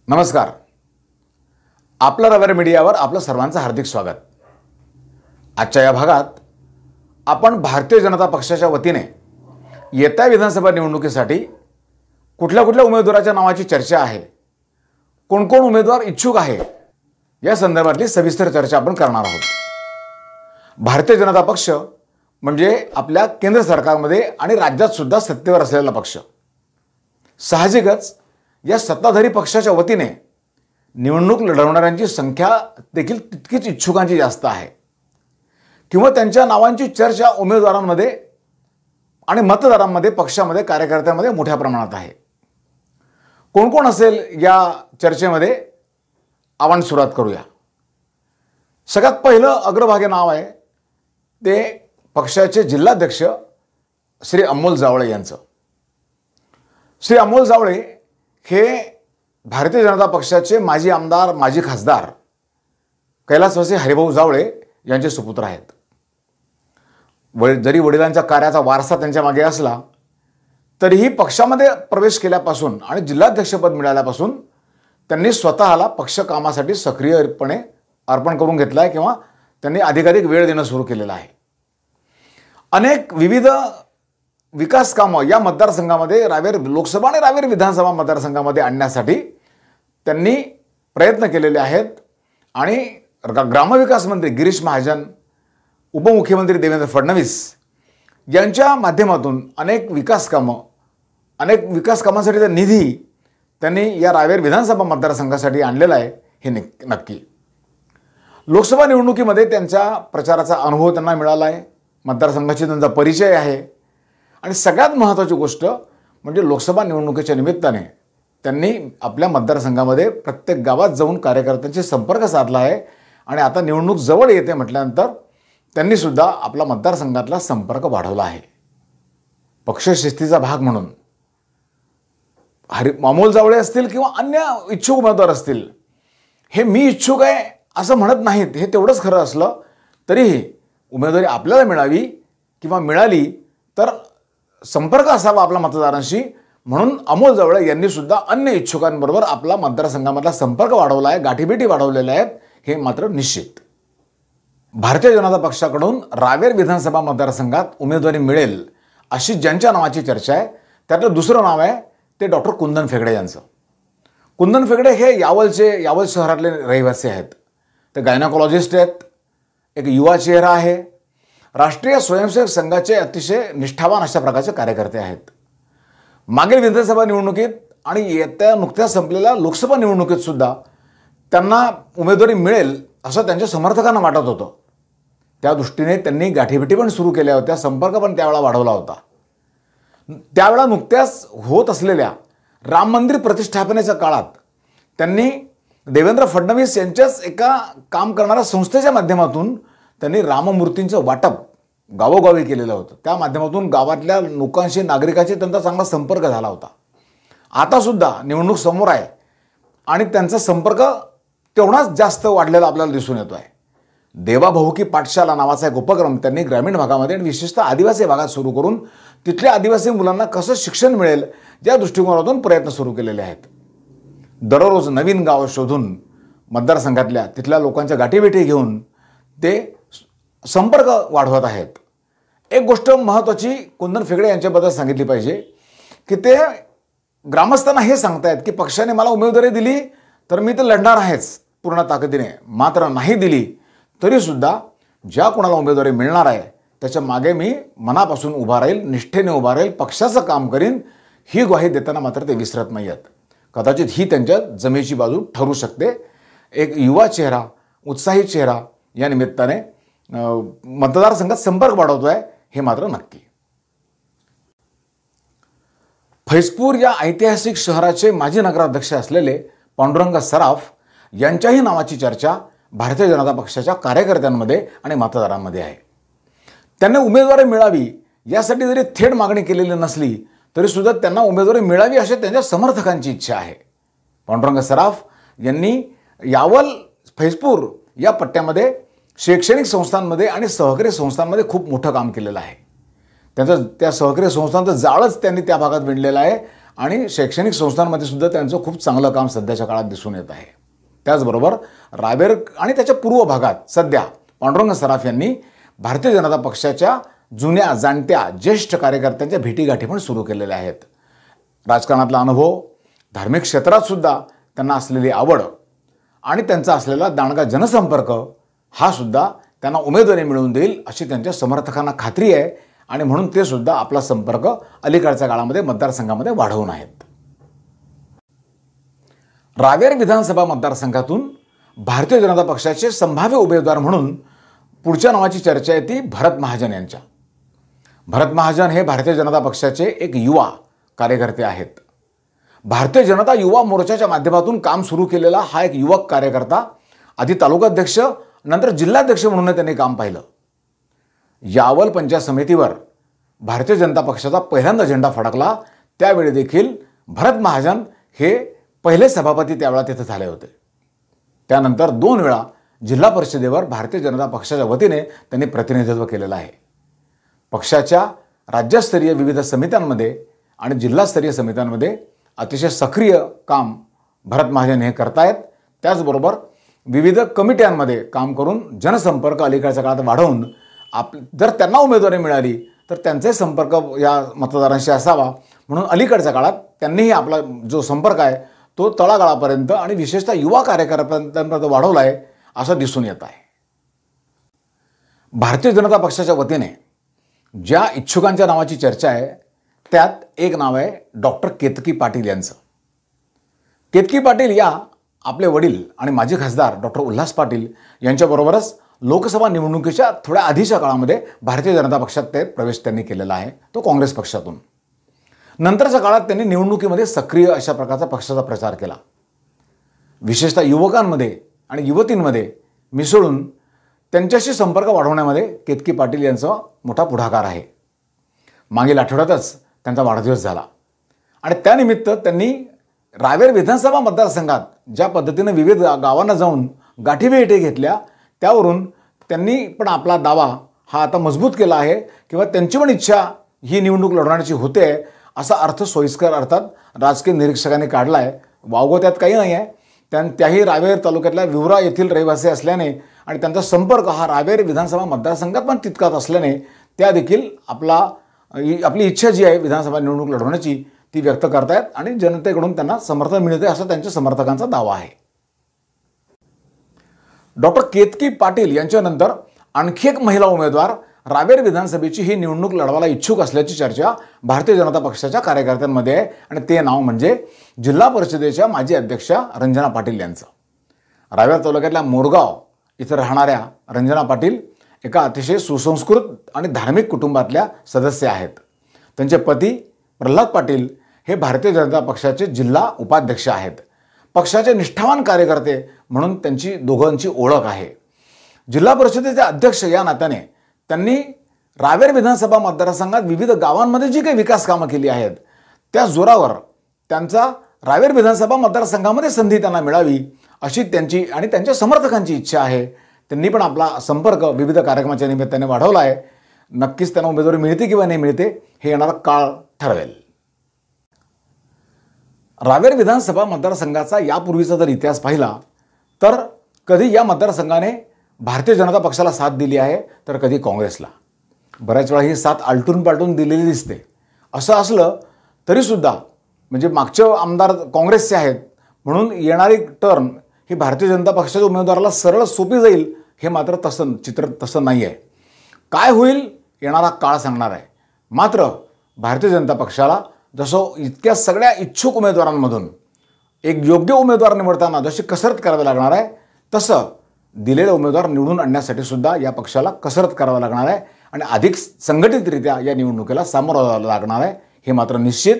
नमस्कार. आपलं रविवार मीडियावर आपलं सर्वांचं हार्दिक स्वागत. आजच्या या भागात आपण भारतीय जनता पक्षाच्या वतीने येत्या विधानसभा निवडणुकीसाठी कुठल्या उमेदवाराच्या नावाची चर्चा आहे, कोण कोण उमेदवार इच्छुक आहे, या संदर्भातली सविस्तर चर्चा आपण करणार आहोत. भारतीय जनता पक्ष म्हणजे आपल्या केंद्र सरकारमध्ये आणि राज्यात सुद्धा सत्तेवर असलेला पक्ष. साहजिकच या सत्ताधारी पक्षाच्या वतीने निवडणूक लढवणाऱ्यांची संख्या देखील तितकीच इच्छुकांची जास्त आहे किंवा त्यांच्या नावांची चर्चा उमेदवारांमध्ये आणि मतदारांमध्ये, पक्षामध्ये, कार्यकर्त्यांमध्ये मोठ्या प्रमाणात आहे. कोण कोण असेल या चर्चेमध्ये आपण सुरुवात करूया. सगळ्यात पहिलं अग्रभागी नाव आहे ते पक्षाचे जिल्हाध्यक्ष श्री अमोल जावळे यांचं. श्री अमोल जावळे हे भारतीय जनता पक्षाचे माजी आमदार, माजी खासदार कैलासवासी हरिभाऊ जावळे यांचे सुपुत्र आहेत. जरी वडिलांच्या कार्याचा वारसा त्यांच्या मागे असला तरीही पक्षामध्ये प्रवेश केल्यापासून आणि जिल्हाध्यक्षपद मिळाल्यापासून त्यांनी स्वतःला पक्ष कामासाठी सक्रियपणे अर्पण करून घेतलं आहे किंवा त्यांनी अधिकाधिक वेळ देणं सुरू केलेलं आहे. अनेक विविध विकास कामं या मतदारसंघामध्ये रावेर लोकसभा आणि रावेर विधानसभा मतदारसंघामध्ये आणण्यासाठी त्यांनी प्रयत्न केलेले आहेत आणि ग्रामविकास मंत्री गिरीश महाजन, उपमुख्यमंत्री देवेंद्र फडणवीस यांच्या माध्यमातून अनेक विकास कामांसाठीचा निधी त्यांनी या रावेर विधानसभा मतदारसंघासाठी आणलेला आहे हे नक्की. लोकसभा निवडणुकीमध्ये त्यांच्या प्रचाराचा अनुभव त्यांना मिळाला आहे, मतदारसंघाची त्यांचा परिचय आहे आणि सगळ्यात महत्त्वाची गोष्ट म्हणजे लोकसभा निवडणुकीच्या निमित्ताने त्यांनी आपल्या मतदारसंघामध्ये प्रत्येक गावात जाऊन कार्यकर्त्यांशी संपर्क साधला आहे आणि आता निवडणूक जवळ येते म्हटल्यानंतर त्यांनी सुद्धा आपला मतदारसंघातला संपर्क वाढवला आहे. पक्षशिस्तीचा भाग म्हणून अमोल जावळे असतील किंवा अन्य इच्छुक उमेदवार असतील, हे मी इच्छुक आहे असं म्हणत नाहीत. हे तेवढंच खरं असलं तरीही उमेदवारी आपल्याला मिळावी किंवा मिळाली तर संपर्क असावा आपल्या मतदारांशी, म्हणून अमोल जावळे यांनी सुद्धा अन्य इच्छुकांबरोबर आपला मतदारसंघामधला संपर्क वाढवला आहे, गाठीभेटी वाढवलेल्या आहेत हे मात्र निश्चित. भारतीय जनता पक्षाकडून रावेर विधानसभा मतदारसंघात उमेदवारी मिळेल अशी ज्यांच्या नावाची चर्चा आहे त्यातलं दुसरं नाव आहे ते डॉक्टर कुंदन फेगडे यांचं. कुंदन फेगडे हे यावल शहरातले रहिवासी आहेत. ते गायनाकोलॉजिस्ट आहेत, एक युवा चेहरा आहे, राष्ट्रीय स्वयंसेवक संघाचे अतिशय निष्ठावान अशा प्रकारचे कार्यकर्ते आहेत. मागील विधानसभा निवडणुकीत आणि येत्या नुकत्याच संपलेल्या लोकसभा निवडणुकीत सुद्धा त्यांना उमेदवारी मिळेल असं त्यांच्या समर्थकांना वाटत होतं. त्या दृष्टीने त्यांनी गाठीभेटी पण सुरू केल्या होत्या, संपर्क पण त्यावेळा वाढवला होता. त्यावेळा नुकत्याच होत असलेल्या राम मंदिर प्रतिष्ठापनेच्या काळात त्यांनी देवेंद्र फडणवीस यांच्याच एका काम करणाऱ्या संस्थेच्या माध्यमातून त्यांनी राममूर्तींचं वाटप गावोगावी केलेलं होतं. त्या माध्यमातून गावातल्या लोकांशी, नागरिकांशी त्यांचा चांगला संपर्क झाला होता. आता सुद्धा निवडणूक समोर आहे आणि त्यांचा संपर्क तेवढाच जास्त वाढलेला आपल्याला दिसून येतो आहे. देवाभाऊकी पाठशाला नावाचा एक उपक्रम त्यांनी ग्रामीण भागामध्ये आणि विशेषतः आदिवासी भागात सुरू करून तिथल्या आदिवासी मुलांना कसं शिक्षण मिळेल या दृष्टिकोनातून प्रयत्न सुरू केलेले आहेत. दररोज नवीन गाव शोधून मतदारसंघातल्या तिथल्या लोकांच्या गाठीभेटी घेऊन ते संपर्क वाढवत आहेत. एक गोष्ट महत्त्वाची कुंदन फेगडे यांच्याबद्दल सांगितली पाहिजे की ते ग्रामस्थांना हे सांगतायत की पक्षाने मला उमेदवारी दिली तर मी तर लढणार आहेच पूर्ण ताकदीने, मात्र नाही दिली तरीसुद्धा ज्या कोणाला उमेदवारी मिळणार आहे त्याच्या मागे मी मनापासून उभा राहील, निष्ठेने उभा राहील, पक्षाचं काम करीन ही ग्वाही देताना मात्र ते विसरत नाही आहेत. कदाचित ही त्यांच्या जमेची बाजू ठरू शकते. एक युवा चेहरा, उत्साही चेहरा या निमित्ताने मतदारसंघात संपर्क वाढवतो आहे हे मात्र नक्की. फैजपूर या ऐतिहासिक शहराचे माजी नगराध्यक्ष असलेले पांडुरंग सराफ यांच्याही नावाची चर्चा भारतीय जनता पक्षाच्या कार्यकर्त्यांमध्ये आणि मतदारांमध्ये आहे. त्यांना उमेदवारी मिळावी यासाठी जरी थेट मागणी केलेली नसली तरीसुद्धा त्यांना उमेदवारी मिळावी अशी त्यांच्या समर्थकांची इच्छा आहे. पांडुरंग सराफ यांनी यावल, फैजपूर या पट्ट्यामध्ये शैक्षणिक संस्थांमध्ये आणि सहकारी संस्थांमध्ये खूप मोठं काम केलेलं आहे. त्यांचं त्या सहकारी संस्थांचं जाळच त्यांनी त्या भागात विणलेलं आहे आणि शैक्षणिक संस्थांमध्ये सुद्धा त्यांचं खूप चांगलं काम सध्याच्या काळात दिसून येत आहे. त्याचबरोबर रावेर आणि त्याच्या पूर्व भागात सध्या पांडुरंग सराफ यांनी भारतीय जनता पक्षाच्या जुन्या जाणत्या ज्येष्ठ कार्यकर्त्यांच्या भेटीगाठी पण सुरू केलेल्या आहेत. राजकारणातला अनुभव, धार्मिक क्षेत्रात सुद्धा त्यांना असलेली आवड आणि त्यांचा असलेला दांडगा जनसंपर्क हा सुद्धा त्यांना उमेदवारी मिळवून देईल अशी त्यांच्या समर्थकांना खात्री आहे आणि म्हणून ते सुद्धा आपला संपर्क अलीकडच्या काळामध्ये मतदारसंघामध्ये वाढवून आहेत. रावेर विधानसभा मतदारसंघातून भारतीय जनता पक्षाचे संभाव्य उमेदवार म्हणून पुढच्या नावाची चर्चा येते भरत महाजन यांच्या. भरत महाजन हे भारतीय जनता पक्षाचे एक युवा कार्यकर्ते आहेत. भारतीय जनता युवा मोर्चाच्या माध्यमातून काम सुरू केलेला हा एक युवक कार्यकर्ता आधी तालुकाध्यक्ष नंतर जिल्हाध्यक्ष म्हणून त्यांनी काम पाहिलं. यावल पंचायत समितीवर भारतीय जनता पक्षाचा पहिल्यांदा झेंडा फडकला त्यावेळी देखील भरत महाजन हे पहिले सभापती त्यावेळा तिथे झाले होते. त्यानंतर 2 वेळा जिल्हा परिषदेवर भारतीय जनता पक्षाच्या वतीने त्यांनी प्रतिनिधित्व केलेलं आहे. पक्षाच्या राज्यस्तरीय विविध समित्यांमध्ये आणि जिल्हास्तरीय समित्यांमध्ये अतिशय सक्रिय काम भरत महाजन हे करतायत. त्याचबरोबर विविध कमिट्यांमध्ये काम करून जनसंपर्क अलीकडच्या काळात वाढवून जर त्यांना उमेदवारी मिळाली तर त्यांचे संपर्क या मतदारांशी असावा म्हणून अलीकडच्या काळात त्यांनीही आपला जो संपर्क आहे तो तळागाळापर्यंत आणि विशेषतः युवा कार्यकर्त्यांपर्यंत वाढवला आहे असं दिसून येत आहे. भारतीय जनता पक्षाच्या वतीने ज्या इच्छुकांच्या नावाची चर्चा आहे त्यात एक नाव आहे डॉक्टर केतकी पाटील यांचं. केतकी पाटील या आपले वडील आणि माजी खासदार डॉक्टर उल्हास पाटील यांच्याबरोबरच लोकसभा निवडणुकीच्या थोड्या आधीच्या काळामध्ये भारतीय जनता पक्षात ते प्रवेश त्यांनी केलेला आहे, तो काँग्रेस पक्षातून. नंतरच्या काळात त्यांनी निवडणुकीमध्ये सक्रिय अशा प्रकारचा पक्षाचा प्रचार केला. विशेषतः युवकांमध्ये आणि युवतींमध्ये मिसळून त्यांच्याशी संपर्क वाढवण्यामध्ये केतकी पाटील यांचा मोठा पुढाकार आहे. मागील आठवड्यातच त्यांचा वाढदिवस झाला आणि त्यानिमित्त त्यांनी रावेर विधानसभा मतदारसंघात ज्या पद्धतीने विविध गावांना जाऊन गाठीभेटी घेतल्या त्यावरून त्यांनी पण आपला दावा हा आता मजबूत केला आहे किंवा त्यांची पण इच्छा ही निवडणूक लढवण्याची होते असा अर्थ सोयीस्कर अर्थात राजकीय निरीक्षकांनी काढला आहे. वावगं त्यात काही नाही आहे. त्याही रावेर तालुक्यातल्या विवरा येथील रहिवासी असल्याने आणि त्यांचा संपर्क हा रावेर विधानसभा मतदारसंघात पण तितकाच असल्याने त्या देखील आपली इच्छा जी आहे विधानसभा निवडणूक लढवण्याची ती व्यक्त करतायत आणि जनतेकडून त्यांना समर्थन मिळते असा त्यांच्या समर्थकांचा दावा आहे. डॉक्टर केतकी पाटील यांच्यानंतर आणखी एक महिला उमेदवार रावेर विधानसभेची ही निवडणूक लढवायला इच्छुक असल्याची चर्चा भारतीय जनता पक्षाच्या कार्यकर्त्यांमध्ये आहे आणि ते नाव म्हणजे जिल्हा परिषदेच्या माजी अध्यक्षा रंजना पाटील यांचं. रावेर तालुक्यातल्या मोरगाव इथं राहणाऱ्या रंजना पाटील एका अतिशय सुसंस्कृत आणि धार्मिक कुटुंबातल्या सदस्य आहेत. त्यांचे पती प्रल्हाद पाटील हे भारतीय जनता पक्षाचे जिल्हा उपाध्यक्ष आहेत. पक्षाचे निष्ठावान कार्यकर्ते म्हणून त्यांची दोघांची ओळख आहे. जिल्हा परिषदेचे अध्यक्ष या नात्याने त्यांनी रावेर विधानसभा मतदारसंघात विविध गावांमध्ये जी काही विकास कामं केली आहेत त्या जोरावर त्यांचा रावेर विधानसभा मतदारसंघामध्ये संधी त्यांना मिळावी अशी त्यांची आणि त्यांच्या समर्थकांची इच्छा आहे. त्यांनी पण आपला संपर्क विविध कार्यक्रमाच्या निमित्ताने वाढवला आहे. नक्कीच त्यांना उमेदवारी मिळते किंवा नाही मिळते हे येणारा काळ ठरवेल. रावेर विधानसभा मतदारसंघाचा यापूर्वीचा जर इतिहास पाहिला तर कधी या मतदारसंघाने भारतीय जनता पक्षाला साथ दिली आहे तर कधी काँग्रेसला. बऱ्याच वेळा ही साथ आलटून पालटून दिलेली दिसते. असं असलं तरीसुद्धा म्हणजे मागचे आमदार काँग्रेसचे आहेत म्हणून येणारी टर्न ही भारतीय जनता पक्षाच्या उमेदवाराला सरळ सोपी जाईल हे मात्र चित्र तसं नाही आहे. काय होईल येणारा काळ सांगणार आहे. मात्र भारतीय जनता पक्षाला जसं इतक्या सगळ्या इच्छुक उमेदवारांमधून एक योग्य उमेदवार निवडताना जशी कसरत करावी लागणार आहे तसं दिलेले उमेदवार निवडून आणण्यासाठी सुद्धा या पक्षाला कसरत करावी लागणार आहे आणि अधिक संघटितरित्या या निवडणुकीला सामोरं जावं लागणार आहे हे मात्र निश्चित.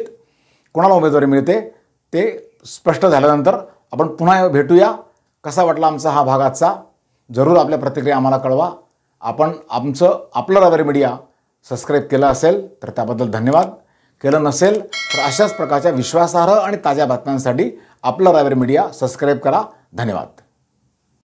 कोणाला उमेदवारी मिळते ते स्पष्ट झाल्यानंतर आपण पुन्हा भेटूया. कसा वाटला आमचा हा भाग आजचा जरूर आपल्या प्रतिक्रिया आम्हाला कळवा. आपण आपलं रावेर मीडिया सबस्क्राईब केलं असेल तर त्याबद्दल धन्यवाद. केलं नसेल तर अशाच प्रकारच्या विश्वासार्ह आणि ताज्या बातम्यांसाठी आपलं रावेर मीडिया सबस्क्राईब करा. धन्यवाद.